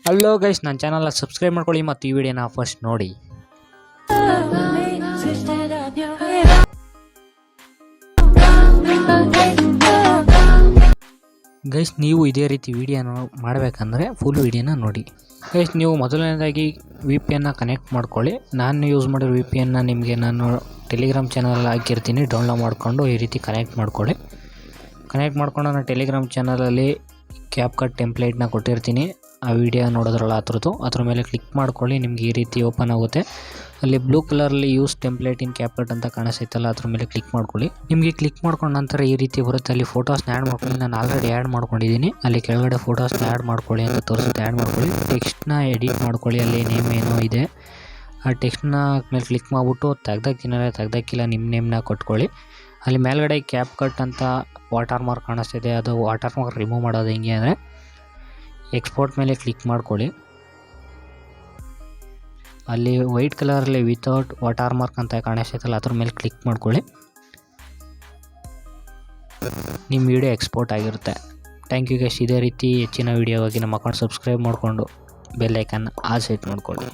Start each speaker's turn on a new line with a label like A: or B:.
A: Hello guys, ನನ್ನ ಚಾನಲ್ನ subscribe ಮಾಡ್ಕೊಳ್ಳಿ ಮತ್ತು ಈ ವಿಡಿಯೋನ ಫಸ್ಟ್ ನೋಡಿ. ಗೈಸ್, ನೀವು ಇದೇ ರೀತಿ ವಿಡಿಯೋನ ಮಾಡಬೇಕಂದ್ರೆ ಫುಲ್ ವಿಡಿಯೋನ ನೋಡಿ. ಗೈಸ್, ನೀವು ಮೊದಲನೇದಾಗಿ ವಿ ಪಿ ಎನ್ನ ಕನೆಕ್ಟ್ ಮಾಡ್ಕೊಳ್ಳಿ. ನಾನು ಯೂಸ್ ಮಾಡಿರೋ ವಿ ಪಿ ಎನ್ನ ನಿಮಗೆ ನಾನು ಟೆಲಿಗ್ರಾಮ್ ಚಾನಲ್ ಹಾಕಿರ್ತೀನಿ, ಡೌನ್ಲೋಡ್ ಮಾಡಿಕೊಂಡು ಈ ರೀತಿ ಕನೆಕ್ಟ್ ಮಾಡ್ಕೊಳ್ಳಿ. ಕನೆಕ್ಟ್ ಮಾಡ್ಕೊಂಡು ನಾನು ಟೆಲಿಗ್ರಾಮ್ ಚಾನಲಲ್ಲಿ ಕ್ಯಾಪ್ ಕಟ್ ಟೆಂಪ್ಲೇಟ್ನ ಕೊಟ್ಟಿರ್ತೀನಿ. ಆ ವಿಡಿಯೋ ನೋಡೋದ್ರಲ್ಲ ಅದ್ರ ಮೇಲೆ ಕ್ಲಿಕ್ ಮಾಡ್ಕೊಳ್ಳಿ. ನಿಮ್ಗೆ ಈ ರೀತಿ ಓಪನ್ ಆಗುತ್ತೆ. ಅಲ್ಲಿ ಬ್ಲೂ ಕಲರಲ್ಲಿ ಯೂಸ್ ಟೆಂಪ್ಲೇಟ್ ಇನ್ ಕ್ಯಾಪ್ ಕಟ್ ಅಂತ ಕಾಣಿಸ್ತೈತಲ್ಲ, ಅದ್ರ ಮೇಲೆ ಕ್ಲಿಕ್ ಮಾಡ್ಕೊಳ್ಳಿ. ನಿಮಗೆ ಕ್ಲಿಕ್ ಮಾಡ್ಕೊಂಡ ನಂತರ ಈ ರೀತಿ ಬರುತ್ತೆ. ಅಲ್ಲಿ ಫೋಟೋಸ್ನ ಆ್ಯಡ್ ಮಾಡ್ಕೊಳ್ಳಿ. ನಾನು ಆಲ್ರೆಡಿ ಆ್ಯಡ್ ಮಾಡ್ಕೊಂಡಿದ್ದೀನಿ. ಅಲ್ಲಿ ಕೆಳಗಡೆ ಫೋಟೋಸ್ನ ಆ್ಯಡ್ ಮಾಡ್ಕೊಳ್ಳಿ ಅಂತ ತೋರಿಸುತ್ತೆ. ಆ್ಯಡ್ ಮಾಡ್ಕೊಳ್ಳಿ. ಟೆಕ್ಸ್ಟ್ನ ಎಡಿಟ್ ಮಾಡ್ಕೊಳ್ಳಿ. ಅಲ್ಲಿ ನೇಮ್ ಏನೋ ಇದೆ, ಆ ಟೆಕ್ಸ್ಟ್ನ ಮೇಲೆ ಕ್ಲಿಕ್ ಮಾಡಿಬಿಟ್ಟು ತೆಗ್ದಕ್ಕಿಲ್ಲ ನಿಮ್ಮ ನೇಮ್ನ ಕೊಟ್ಕೊಳ್ಳಿ. ಅಲ್ಲಿ ಮೇಲ್ಗಡೆ ಕ್ಯಾಪ್ ಕಟ್ ಅಂತ ವಾಟರ್ ಮಾರ್ಕ್ ಕಾಣಿಸ್ತಿದೆ. ಅದು ವಾಟರ್ ಮಾರ್ಕ್ ರಿಮೂವ್ ಮಾಡೋದು ಹೆಂಗೆ ಅಂದರೆ ಎಕ್ಸ್ಪೋರ್ಟ್ ಮೇಲೆ ಕ್ಲಿಕ್ ಮಾಡ್ಕೊಳ್ಳಿ. ಅಲ್ಲಿ ವೈಟ್ ಕಲರಲ್ಲಿ ವಿತೌಟ್ ವಾಟರ್ ಮಾರ್ಕ್ ಅಂತ ಕಾಣಿಸ್ತೈತಲ್ಲ, ಅದ್ರ ಮೇಲೆ ಕ್ಲಿಕ್ ಮಾಡ್ಕೊಳ್ಳಿ. ನಿಮ್ಮ ವಿಡಿಯೋ ಎಕ್ಸ್ಪೋರ್ಟ್ ಆಗಿರುತ್ತೆ. Thank you guys. ಇದೇ ರೀತಿ ಹೆಚ್ಚಿನ ವೀಡಿಯೋಗಾಗಿ ನಮ್ಮ ಅಕೌಂಟ್ ಸಬ್ಸ್ಕ್ರೈಬ್ ಮಾಡಿಕೊಂಡು ಬೆಲ್ ಐಕನ್ ಆಲ್ ಸೆಟ್ ಮಾಡ್ಕೊಳ್ಳಿ.